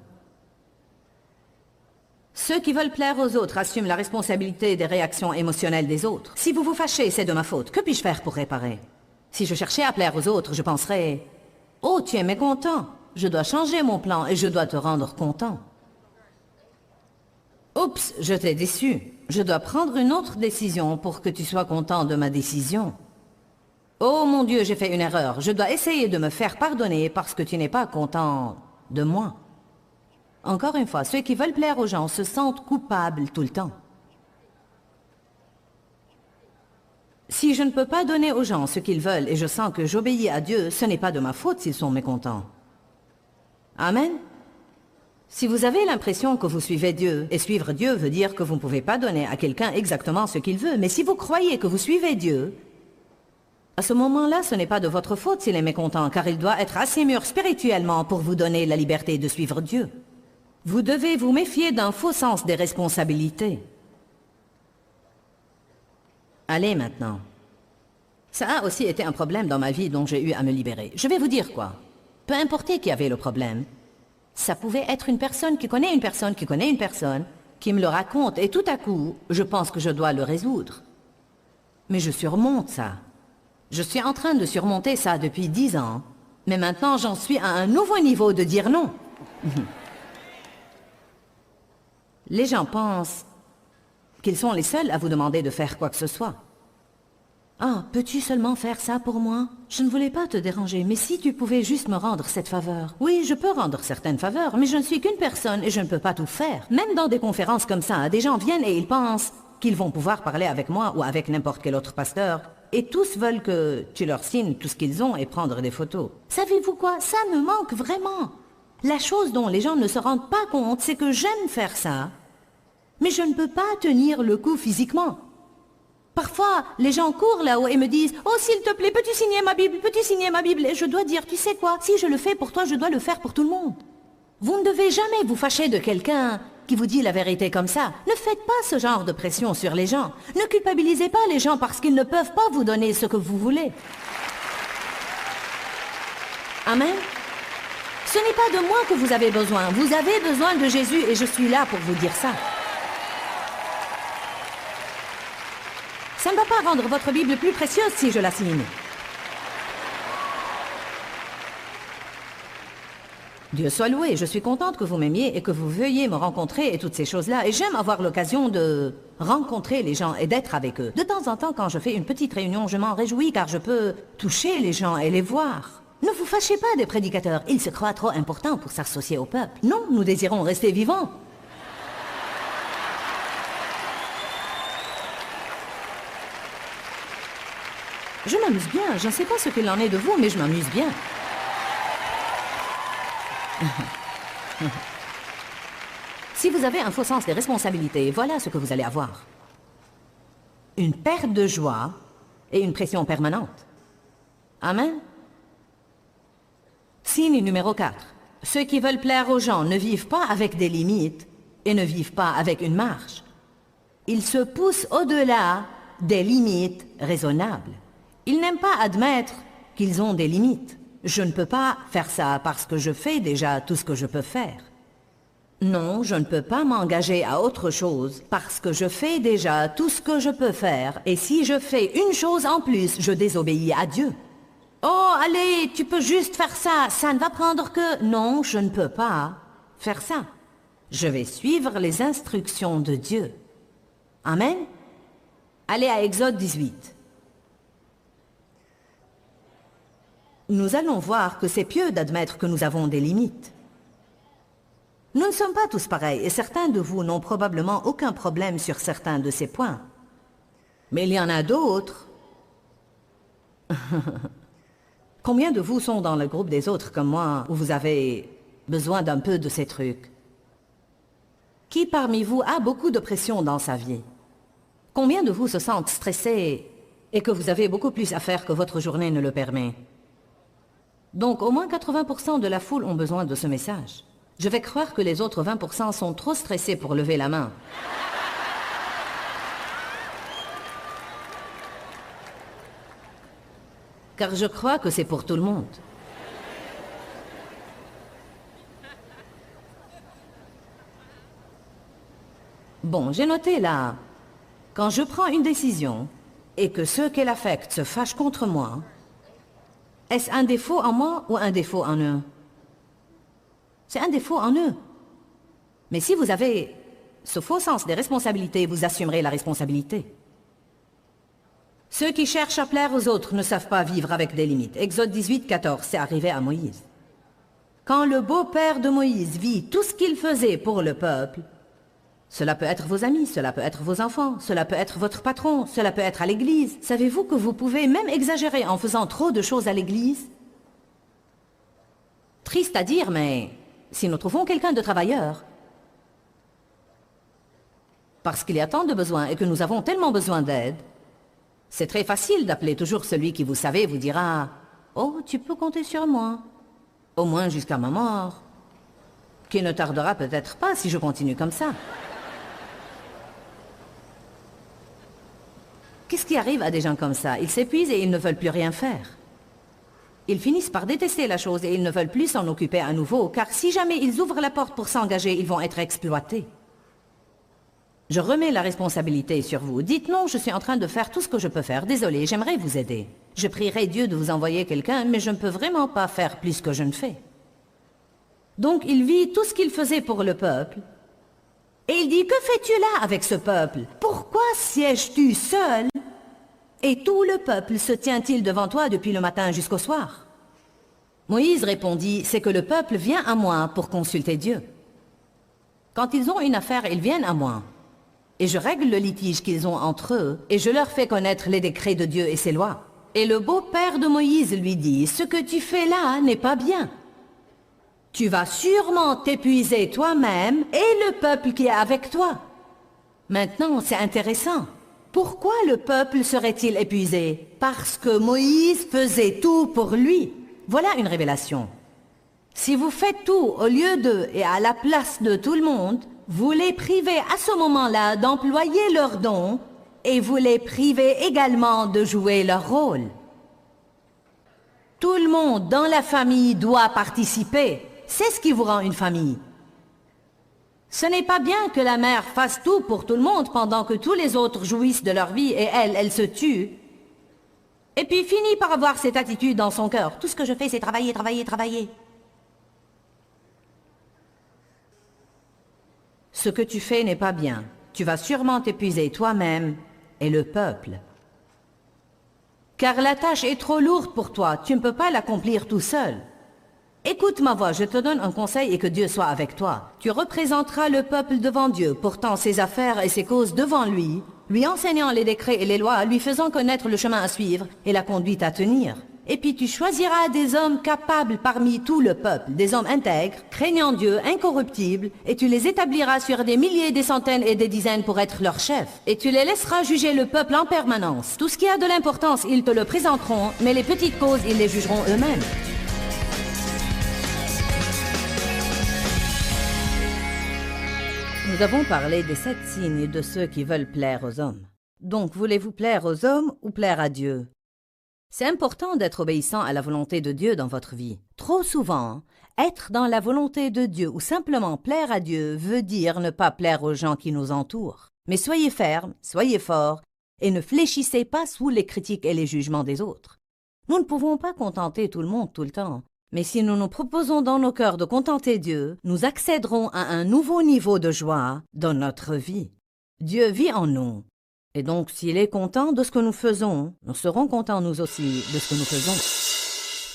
Ceux qui veulent plaire aux autres assument la responsabilité des réactions émotionnelles des autres. Si vous vous fâchez, c'est de ma faute. Que puis-je faire pour réparer? Si je cherchais à plaire aux autres, je penserais « Oh, tu es mécontent. Je dois changer mon plan et je dois te rendre content. » Oups, je t'ai déçu. Je dois prendre une autre décision pour que tu sois content de ma décision. Oh mon Dieu, j'ai fait une erreur. Je dois essayer de me faire pardonner parce que tu n'es pas content de moi. Encore une fois, ceux qui veulent plaire aux gens se sentent coupables tout le temps. Si je ne peux pas donner aux gens ce qu'ils veulent et je sens que j'obéis à Dieu, ce n'est pas de ma faute s'ils sont mécontents. Amen. Si vous avez l'impression que vous suivez Dieu, et suivre Dieu veut dire que vous ne pouvez pas donner à quelqu'un exactement ce qu'il veut, mais si vous croyez que vous suivez Dieu, à ce moment-là, ce n'est pas de votre faute s'il est mécontent, car il doit être assez mûr spirituellement pour vous donner la liberté de suivre Dieu. Vous devez vous méfier d'un faux sens des responsabilités. Allez maintenant. Ça a aussi été un problème dans ma vie dont j'ai eu à me libérer. Je vais vous dire quoi. Peu importe qui avait le problème. Ça pouvait être une personne qui connaît une personne qui connaît une personne, qui me le raconte, et tout à coup, je pense que je dois le résoudre. Mais je surmonte ça. Je suis en train de surmonter ça depuis 10 ans, mais maintenant j'en suis à un nouveau niveau de dire non. Les gens pensent qu'ils sont les seuls à vous demander de faire quoi que ce soit. « Ah, peux-tu seulement faire ça pour moi? Je ne voulais pas te déranger, mais si tu pouvais juste me rendre cette faveur. » Oui, je peux rendre certaines faveurs, mais je ne suis qu'une personne et je ne peux pas tout faire. Même dans des conférences comme ça, des gens viennent et ils pensent qu'ils vont pouvoir parler avec moi ou avec n'importe quel autre pasteur. Et tous veulent que tu leur signes tout ce qu'ils ont et prendre des photos. Savez-vous quoi? Ça me manque vraiment. La chose dont les gens ne se rendent pas compte, c'est que j'aime faire ça, mais je ne peux pas tenir le coup physiquement. Parfois, les gens courent là-haut et me disent « Oh, s'il te plaît, peux-tu signer ma Bible? Peux-tu signer ma Bible ?» Et je dois dire « Tu sais quoi? Si je le fais pour toi, je dois le faire pour tout le monde. » Vous ne devez jamais vous fâcher de quelqu'un qui vous dit la vérité comme ça. Ne faites pas ce genre de pression sur les gens. Ne culpabilisez pas les gens parce qu'ils ne peuvent pas vous donner ce que vous voulez. Amen. Ce n'est pas de moi que vous avez besoin. Vous avez besoin de Jésus et je suis là pour vous dire ça. Ça ne va pas rendre votre Bible plus précieuse si je la signe. Dieu soit loué, je suis contente que vous m'aimiez et que vous veuillez me rencontrer et toutes ces choses-là. Et j'aime avoir l'occasion de rencontrer les gens et d'être avec eux. De temps en temps, quand je fais une petite réunion, je m'en réjouis car je peux toucher les gens et les voir. Ne vous fâchez pas des prédicateurs, ils se croient trop importants pour s'associer au peuple. Non, nous désirons rester vivants. Je m'amuse bien, je ne sais pas ce qu'il en est de vous, mais je m'amuse bien. Si vous avez un faux sens des responsabilités, voilà ce que vous allez avoir. Une perte de joie et une pression permanente. Amen. Signe numéro 4. Ceux qui veulent plaire aux gens ne vivent pas avec des limites et ne vivent pas avec une marge. Ils se poussent au-delà des limites raisonnables. Ils n'aiment pas admettre qu'ils ont des limites. Je ne peux pas faire ça parce que je fais déjà tout ce que je peux faire. Non, je ne peux pas m'engager à autre chose parce que je fais déjà tout ce que je peux faire. Et si je fais une chose en plus, je désobéis à Dieu. Oh, allez, tu peux juste faire ça. Ça ne va prendre que... Non, je ne peux pas faire ça. Je vais suivre les instructions de Dieu. Amen. Allez à Exode 18. Nous allons voir que c'est pieux d'admettre que nous avons des limites. Nous ne sommes pas tous pareils et certains de vous n'ont probablement aucun problème sur certains de ces points. Mais il y en a d'autres. Combien de vous sont dans le groupe des autres comme moi où vous avez besoin d'un peu de ces trucs? Qui parmi vous a beaucoup de pression dans sa vie? Combien de vous se sentent stressés et que vous avez beaucoup plus à faire que votre journée ne le permet? Donc, au moins 80% de la foule ont besoin de ce message. Je vais croire que les autres 20% sont trop stressés pour lever la main. Car je crois que c'est pour tout le monde. Bon, j'ai noté là, quand je prends une décision et que ceux qu'elle affecte se fâchent contre moi, est-ce un défaut en moi ou un défaut en eux? C'est un défaut en eux. Mais si vous avez ce faux sens des responsabilités, vous assumerez la responsabilité. Ceux qui cherchent à plaire aux autres ne savent pas vivre avec des limites. Exode 18, 14, c'est arrivé à Moïse. Quand le beau-père de Moïse vit tout ce qu'il faisait pour le peuple, cela peut être vos amis, cela peut être vos enfants, cela peut être votre patron, cela peut être à l'église. Savez-vous que vous pouvez même exagérer en faisant trop de choses à l'église? Triste à dire, mais si nous trouvons quelqu'un de travailleur, parce qu'il y a tant de besoins et que nous avons tellement besoin d'aide, c'est très facile d'appeler toujours celui qui, vous savez, vous dira « Oh, tu peux compter sur moi, au moins jusqu'à ma mort, qui ne tardera peut-être pas si je continue comme ça. » Qu'est-ce qui arrive à des gens comme ça? Ils s'épuisent et ils ne veulent plus rien faire. Ils finissent par détester la chose et ils ne veulent plus s'en occuper à nouveau, car si jamais ils ouvrent la porte pour s'engager, ils vont être exploités. Je remets la responsabilité sur vous. Dites non, je suis en train de faire tout ce que je peux faire. Désolé, j'aimerais vous aider. Je prierai Dieu de vous envoyer quelqu'un, mais je ne peux vraiment pas faire plus que je ne fais. Donc il vit tout ce qu'il faisait pour le peuple. Et il dit, que fais-tu là avec ce peuple? Pourquoi sièges-tu seul? Et tout le peuple se tient-il devant toi depuis le matin jusqu'au soir? Moïse répondit, c'est que le peuple vient à moi pour consulter Dieu. Quand ils ont une affaire, ils viennent à moi. Et je règle le litige qu'ils ont entre eux, et je leur fais connaître les décrets de Dieu et ses lois. Et le beau-père de Moïse lui dit, ce que tu fais là n'est pas bien. Tu vas sûrement t'épuiser toi-même et le peuple qui est avec toi. Maintenant, c'est intéressant. Pourquoi le peuple serait-il épuisé? Parce que Moïse faisait tout pour lui. Voilà une révélation. Si vous faites tout au lieu d'eux et à la place de tout le monde, vous les privez à ce moment-là d'employer leurs dons et vous les privez également de jouer leur rôle. Tout le monde dans la famille doit participer. C'est ce qui vous rend une famille. Ce n'est pas bien que la mère fasse tout pour tout le monde pendant que tous les autres jouissent de leur vie et elle se tue. Et puis finit par avoir cette attitude dans son cœur. Tout ce que je fais, c'est travailler, travailler, travailler. Ce que tu fais n'est pas bien. Tu vas sûrement t'épuiser toi-même et le peuple. Car la tâche est trop lourde pour toi. Tu ne peux pas l'accomplir tout seul. Écoute ma voix, je te donne un conseil et que Dieu soit avec toi. Tu représenteras le peuple devant Dieu, portant ses affaires et ses causes devant lui, lui enseignant les décrets et les lois, lui faisant connaître le chemin à suivre et la conduite à tenir. Et puis tu choisiras des hommes capables parmi tout le peuple, des hommes intègres, craignant Dieu, incorruptibles, et tu les établiras sur des milliers, des centaines et des dizaines pour être leurs chefs. Et tu les laisseras juger le peuple en permanence. Tout ce qui a de l'importance, ils te le présenteront, mais les petites causes, ils les jugeront eux-mêmes. Nous avons parlé des 7 signes de ceux qui veulent plaire aux hommes. Donc, voulez-vous plaire aux hommes ou plaire à Dieu? C'est important d'être obéissant à la volonté de Dieu dans votre vie. Trop souvent, être dans la volonté de Dieu ou simplement plaire à Dieu veut dire ne pas plaire aux gens qui nous entourent. Mais soyez fermes, soyez forts et ne fléchissez pas sous les critiques et les jugements des autres. Nous ne pouvons pas contenter tout le monde tout le temps. Mais si nous nous proposons dans nos cœurs de contenter Dieu, nous accéderons à un nouveau niveau de joie dans notre vie. Dieu vit en nous. Et donc, s'il est content de ce que nous faisons, nous serons contents nous aussi de ce que nous faisons.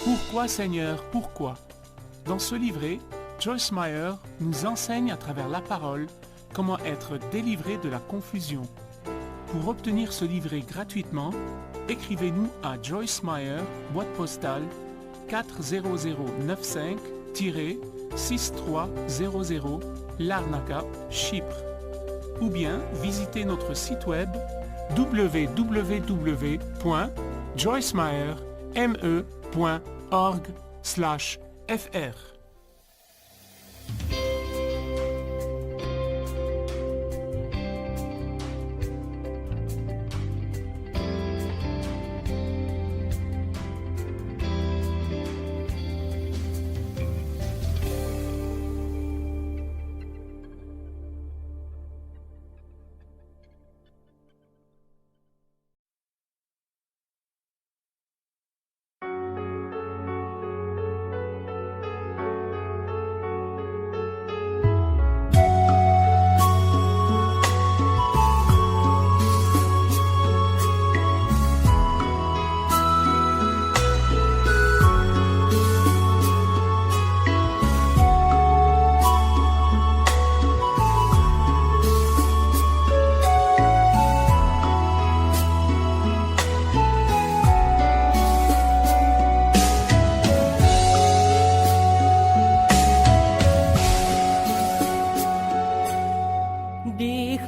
Pourquoi Seigneur, pourquoi? Dans ce livret, Joyce Meyer nous enseigne à travers la parole comment être délivré de la confusion. Pour obtenir ce livret gratuitement, écrivez-nous à Joyce Meyer, boîte postale 40095-6300 Larnaca, Chypre. Ou bien visitez notre site web www.joycemeyer.org/fr.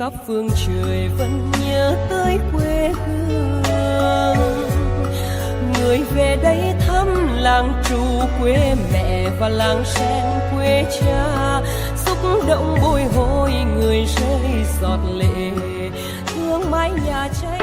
khắp phương trời vẫn nhớ tới quê hương. Người về đây thăm làng trù quê mẹ và làng sen quê cha, xúc động bồi hồi người rơi giọt lệ thương mái nhà cháy.